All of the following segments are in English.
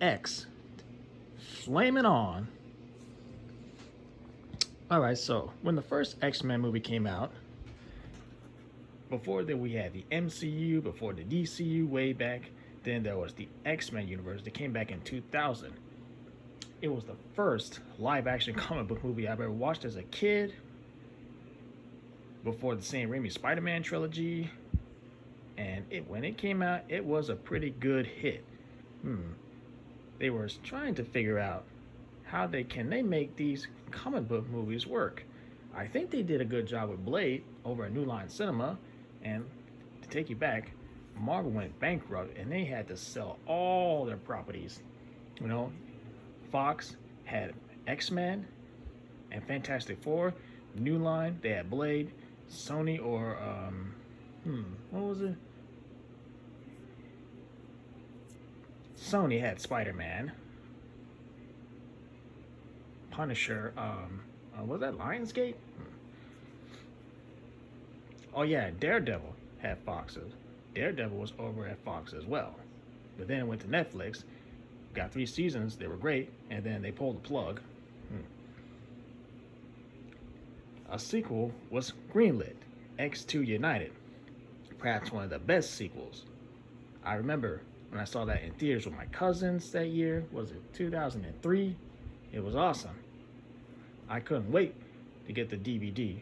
X. Flaming on. Alright, so when the first X-Men movie came out, before that we had the MCU, before the DCU way back, then there was the X-Men universe that came back in 2000. It was the first live-action comic book movie I've ever watched as a kid, before the Sam Raimi Spider-Man trilogy, and when it came out, it was a pretty good hit. They were trying to figure out how they make these comic book movies work. I think they did a good job with Blade over at New Line Cinema, and to take you back, Marvel went bankrupt and they had to sell all their properties. You know, Fox had X-Men and Fantastic Four. New Line, they had Blade. Sony or what was it? Sony had Spider-Man. Punisher, was that Lionsgate? Oh yeah, Daredevil had Foxes. Daredevil was over at Fox as well. But then it went to Netflix, got 3 seasons, they were great, and then they pulled the plug. A sequel was greenlit, X2 United. Perhaps one of the best sequels. I remember when I saw that in theaters with my cousins that year, was it 2003? It was awesome. I couldn't wait to get the DVD.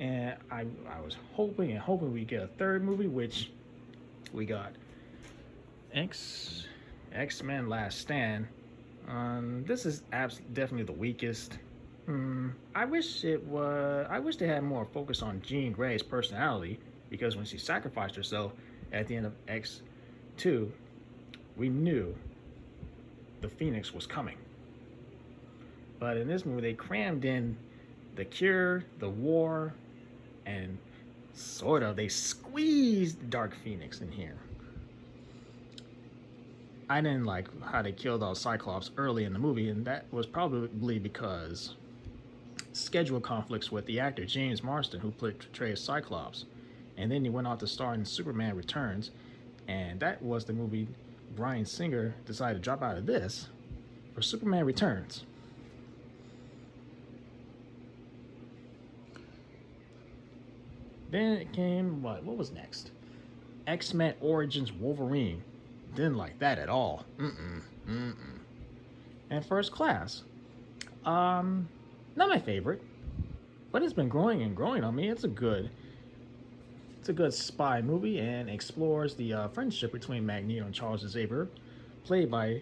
And I was hoping we get a third movie, which we got. X-Men Last Stand. This is definitely the weakest. I wish they had more focus on Jean Grey's personality, because when she sacrificed herself at the end of X2, we knew the Phoenix was coming. But in this movie, they crammed in the cure, the war, and they squeezed Dark Phoenix in here. I didn't like how they killed off Cyclops early in the movie, and that was probably because schedule conflicts with the actor James Marsden, who portrays Cyclops. And then he went on to star in Superman Returns, and that was the movie Bryan Singer decided to drop out of this for Superman Returns. Then it came, what was next? X-Men Origins Wolverine. Didn't like that at all. And First Class. Not my favorite, but it's been growing and growing on me. It's a good spy movie and explores the friendship between Magneto and Charles Xavier, played by,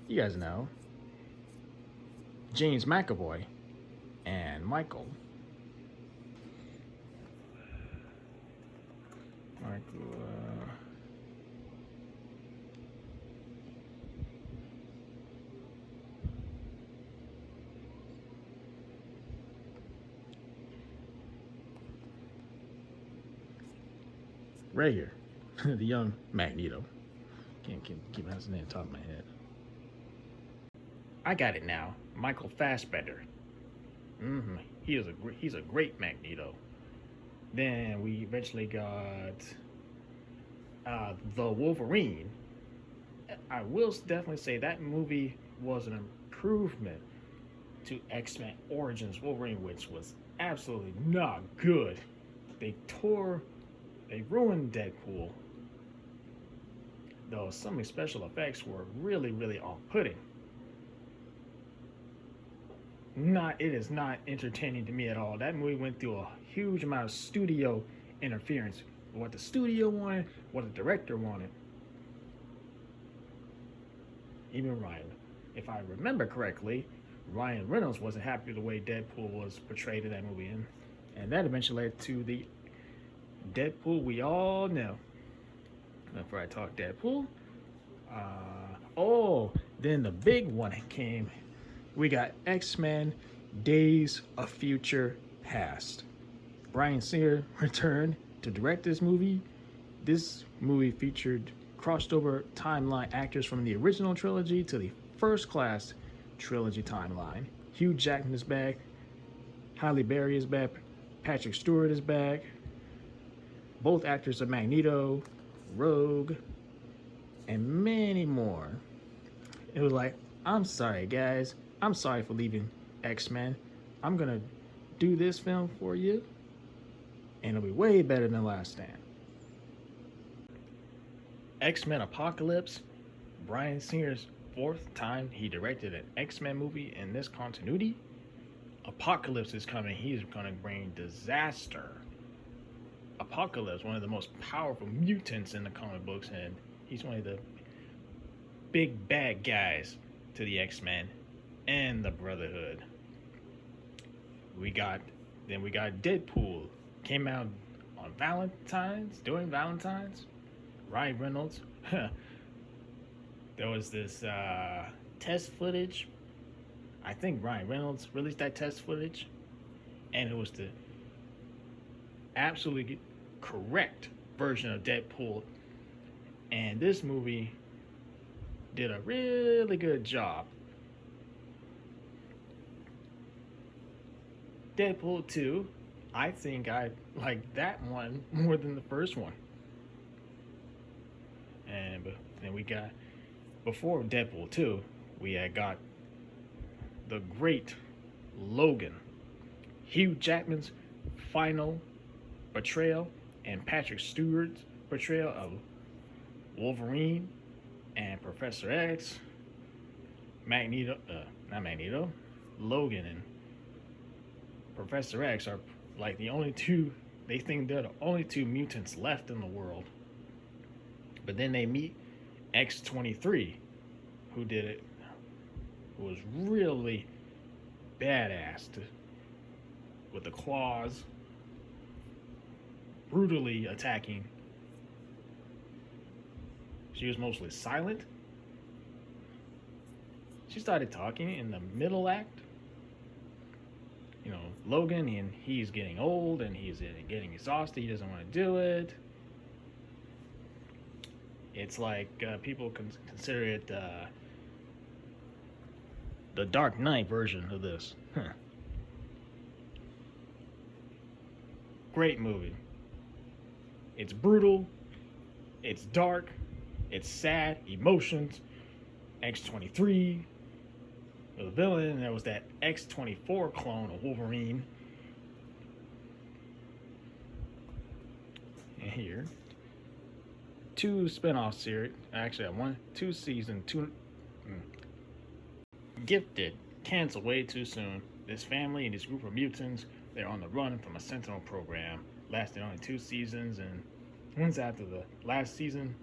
you guys know, James McAvoy and Michael. Right here, the young Magneto. Can't keep his name on top of my head. I got it now. Michael Fassbender. He's a great Magneto. Then we eventually got the Wolverine. I will definitely say that movie was an improvement to X-Men Origins Wolverine, which was absolutely not good. They ruined Deadpool, though some of the special effects were really, really off-putting. It is not entertaining to me at all. That movie went through a huge amount of studio interference. What the studio wanted, what the director wanted. Even Ryan, if I remember correctly, Ryan Reynolds wasn't happy with the way Deadpool was portrayed in that movie, and that eventually led to the Deadpool we all know. Before I talk Deadpool, then the big one came. We got X-Men Days of Future Past. Bryan Singer returned to direct this movie. This movie featured crossed over timeline actors from the original trilogy to the First Class trilogy timeline. Hugh Jackman is back. Halle Berry is back. Patrick Stewart is back. Both actors are Magneto, Rogue, and many more. It was like, I'm sorry, guys. I'm sorry for leaving X-Men. I'm gonna do this film for you, and it'll be way better than Last Stand. X-Men Apocalypse, Bryan Singer's fourth time he directed an X-Men movie in this continuity. Apocalypse is coming. He's gonna bring disaster. Apocalypse, one of the most powerful mutants in the comic books, and he's one of the big bad guys to the X-Men and the Brotherhood. We got Deadpool. Came out on during Valentine's. Ryan Reynolds. There was this test footage. I think Ryan Reynolds released that test footage, and it was the absolutely correct version of Deadpool. And this movie did a really good job. Deadpool 2, I think I like that one more than the first one. And then we got, before Deadpool 2, we had got the great Logan. Hugh Jackman's final portrayal and Patrick Stewart's portrayal of Wolverine and Professor X, Logan and Professor X are like the only two, they think they're the only two mutants left in the world. But then they meet X-23, who was really badass with the claws, brutally attacking. She was mostly silent. She started talking in the middle act. You know, Logan, and he's getting old and he's getting exhausted. He doesn't want to do it. It's like people consider it the Dark Knight version of this. Great movie. It's brutal. It's dark. It's sad. Emotions. X-23. The villain. And there was that X-24 clone of Wolverine. And here, 2 spin-off series. Actually, two season, two. Gifted, canceled way too soon. This family and this group of mutants, they're on the run from a Sentinel program. Lasted only 2 seasons, and once after the last season,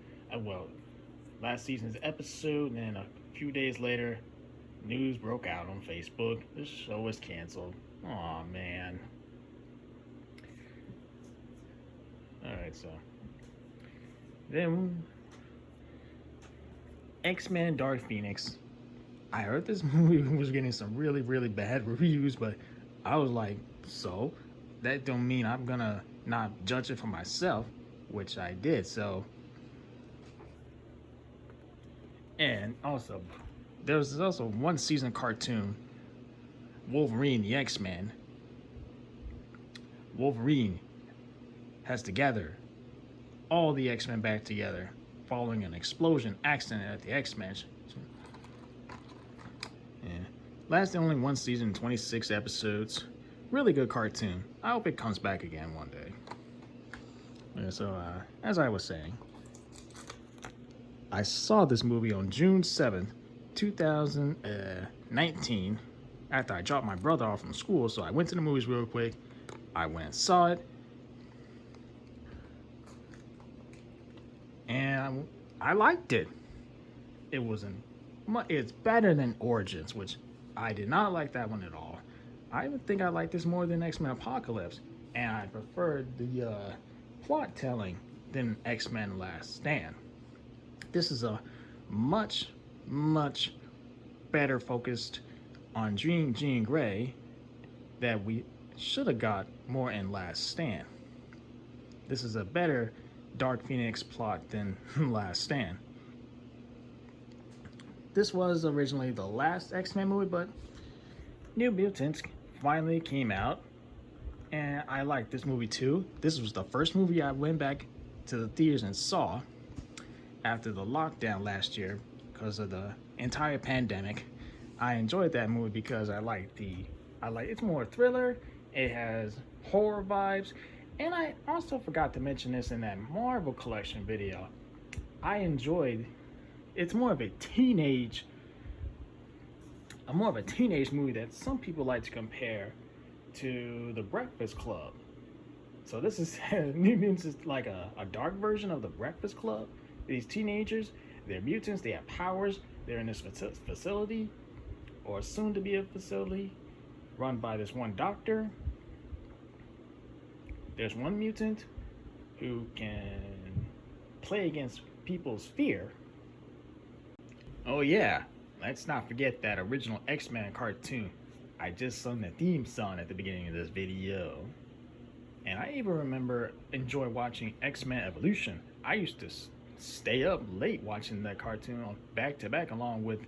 last season's episode, and then a few days later, news broke out on Facebook. This show was canceled. Aw, man. Alright, so then X-Men Dark Phoenix. I heard this movie was getting some really, really bad reviews, but I was like, so that don't mean I'm gonna not judge it for myself, which I did. So, and also there's also one season cartoon, Wolverine the X-Men. Wolverine has to gather all the X-Men back together following an explosion accident at the X-Men. Yeah. Lasted only 1 season, 26 episodes. Really good cartoon. I hope it comes back again one day. Yeah, so, as I was saying, I saw this movie on June 7th, 2019, after I dropped my brother off from school, so I went to the movies real quick. I went and saw it. And I liked it. It's better than Origins, which I did not like that one at all. I even think I like this more than X-Men Apocalypse, and I preferred the plot telling than X-Men Last Stand. This is a much, much better focused on Jean Grey that we should have got more in Last Stand. This is a better Dark Phoenix plot than Last Stand. This was originally the last X-Men movie, but New Mutants finally came out, and I liked this movie too. This was the first movie I went back to the theaters and saw. after the lockdown last year because of the entire pandemic. I enjoyed that movie because I like it's more thriller, it has horror vibes, and I also forgot to mention this in that Marvel collection video. I enjoyed it's more of a teenage movie that some people like to compare to The Breakfast Club. So this is New Mutants is like a dark version of The Breakfast Club. These teenagers, they're mutants, they have powers, they're in this facility, or soon to be a facility, run by this one doctor. There's one mutant who can play against people's fear. Oh yeah, let's not forget that original X-Men cartoon. I just sung the theme song at the beginning of this video. And I even remember enjoy watching X-Men Evolution. I used to stay up late watching that cartoon back to back along with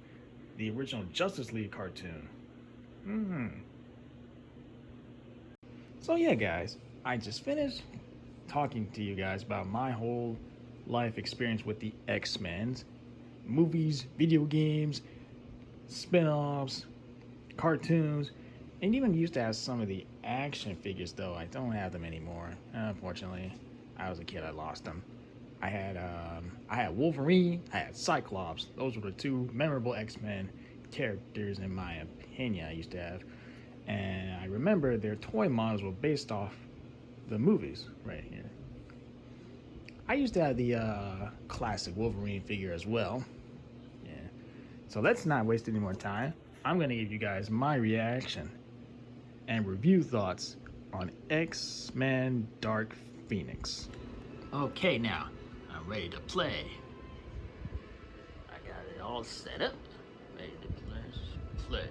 the original Justice League cartoon. So yeah, guys, I just finished talking to you guys about my whole life experience with the X-Men. Movies, video games, spin-offs, cartoons, and even used to have some of the action figures, though I don't have them anymore. Unfortunately, I was a kid, I lost them. I had Wolverine, I had Cyclops. Those were the two memorable X-Men characters in my opinion I used to have. And I remember their toy models were based off the movies right here. I used to have the classic Wolverine figure as well. Yeah. So let's not waste any more time. I'm gonna give you guys my reaction and review thoughts on X-Men Dark Phoenix. Okay, now I'm ready to play. I got it all set up, ready to play.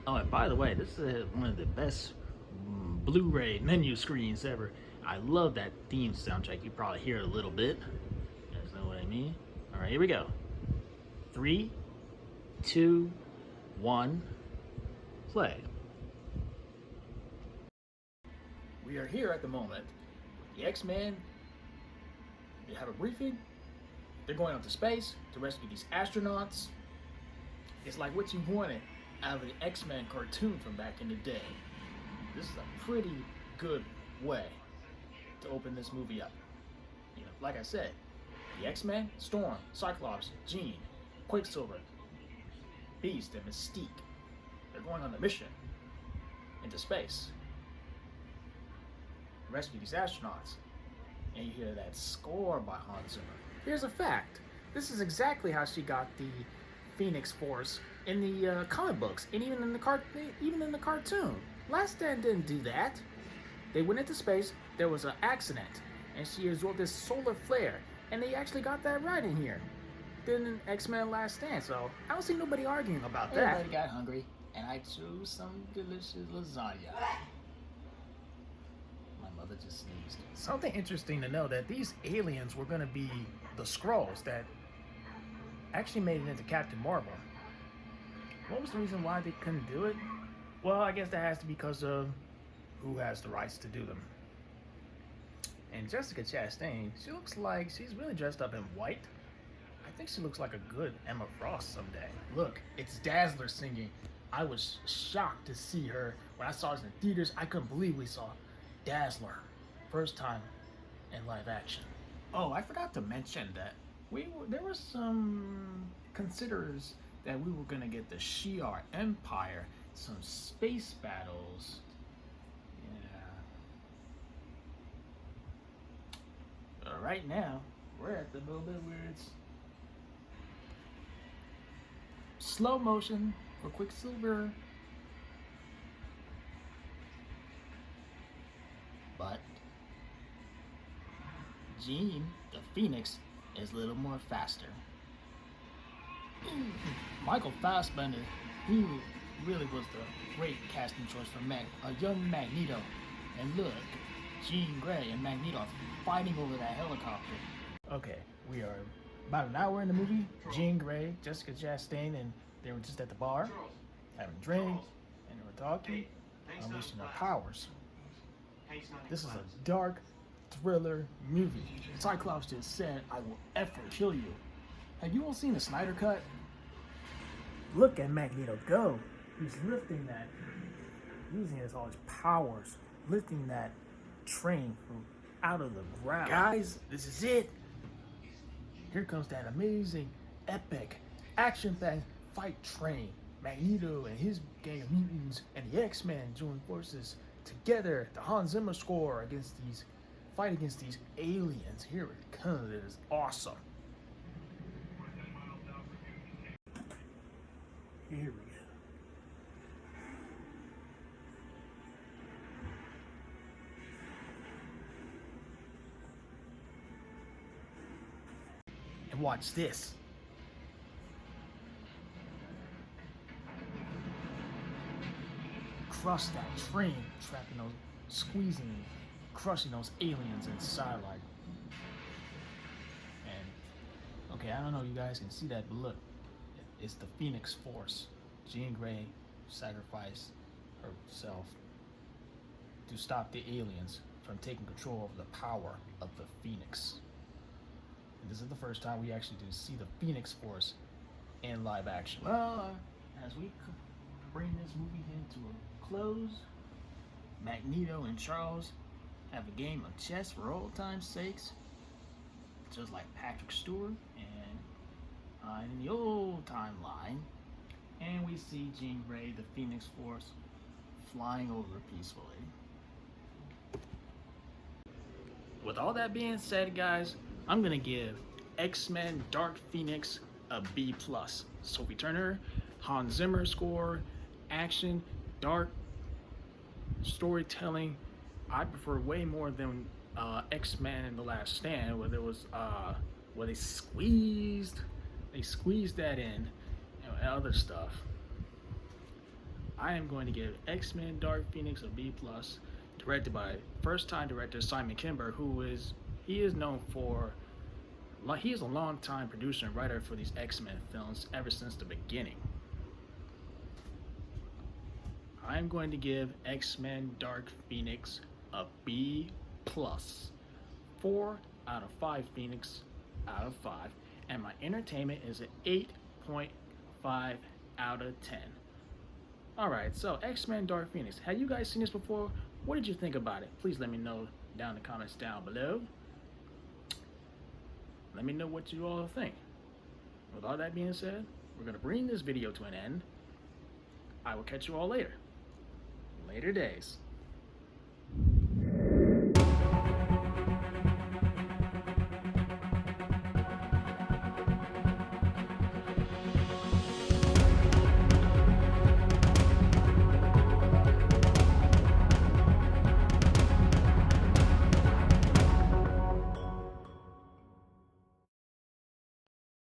Oh, and by the way, this is one of the best Blu-ray menu screens ever. I love that theme soundtrack. You probably hear it a little bit. You guys know what I mean? All right, here we go. 3, 2, 1, play. We are here at the moment. The X-Men, they have a briefing. They're going out to space to rescue these astronauts. It's like what you wanted out of the X-Men cartoon from back in the day. This is a pretty good way to open this movie up. You know, like I said, the X-Men, Storm, Cyclops, Jean, Quicksilver, Beast, and Mystique. They're going on a mission into space. Rescue these astronauts. And you hear that score by Hans Zimmer. Here's a fact. This is exactly how she got the Phoenix Force in the comic books, and even in the cartoon. Last Stand didn't do that. They went into space, there was an accident, and she absorbed this solar flare, and they actually got that right in here. Then in X-Men Last Stand, so I don't see nobody arguing about that. Everybody got hungry, and I chose some delicious lasagna. My mother just sneezed. Something interesting to know that these aliens were going to be the Skrulls that actually made it into Captain Marvel. What was the reason why they couldn't do it? Well, I guess that has to be because of who has the rights to do them. And Jessica Chastain, she looks like she's really dressed up in white. I think she looks like a good Emma Frost someday. Look, it's Dazzler singing. I was shocked to see her. When I saw this in theaters, I couldn't believe we saw Dazzler. First time in live action. Oh, I forgot to mention that there were some considerers that we were gonna get the Shi'ar Empire, some space battles. Yeah. Right now, we're at the little bit where it's slow motion for Quicksilver. But Jean, the Phoenix, is a little more faster. Michael Fassbender, he really was the great casting choice for a young Magneto. And look, Jean Grey and Magneto are fighting over that helicopter. Okay, we are about an hour in the movie. Jean Grey, Jessica Chastain, and they were just at the bar, having a drink, and they were talking, unleashing their powers. This is a dark thriller movie. Cyclops just said, "I will ever kill you." Have you all seen the Snyder Cut? Look at Magneto go. He's lifting that, using all his powers, lifting that train from out of the ground. Guys, this is it. Here comes that amazing, epic, action-packed fight train. Magneto and his gang of mutants and the X-Men join forces together. The Hans Zimmer score fight against these aliens. Here it comes. It is awesome. Here we go. And watch this. Crush that train, trapping those, squeezing, crushing those aliens inside, like. And okay, I don't know, you guys can see that, but look, it's the Phoenix Force. Jean Grey sacrificed herself to stop the aliens from taking control of the power of the Phoenix. And this is the first time we actually do see the Phoenix Force in live action. Well, as we bring this movie into a close, Magneto and Charles have a game of chess for old time's sakes, just like Patrick Stewart and in the old timeline. And we see Jean Grey, the Phoenix Force, flying over peacefully. With all that being said, guys, I'm gonna give X-Men Dark Phoenix a B+. Sophie Turner, Hans Zimmer score, action, dark storytelling. I prefer way more than X-Men and The Last Stand, where there was where they squeezed that in, and other stuff. I am going to give X-Men Dark Phoenix a B+, directed by first-time director Simon Kinberg, he is known for, he is a long-time producer and writer for these X-Men films ever since the beginning. I'm going to give X-Men Dark Phoenix a B+. 4 out of 5 Phoenix out of 5. And my entertainment is an 8.5 out of 10. Alright, so X-Men Dark Phoenix. Have you guys seen this before? What did you think about it? Please let me know down in the comments down below. Let me know what you all think. With all that being said, we're going to bring this video to an end. I will catch you all later. Later days.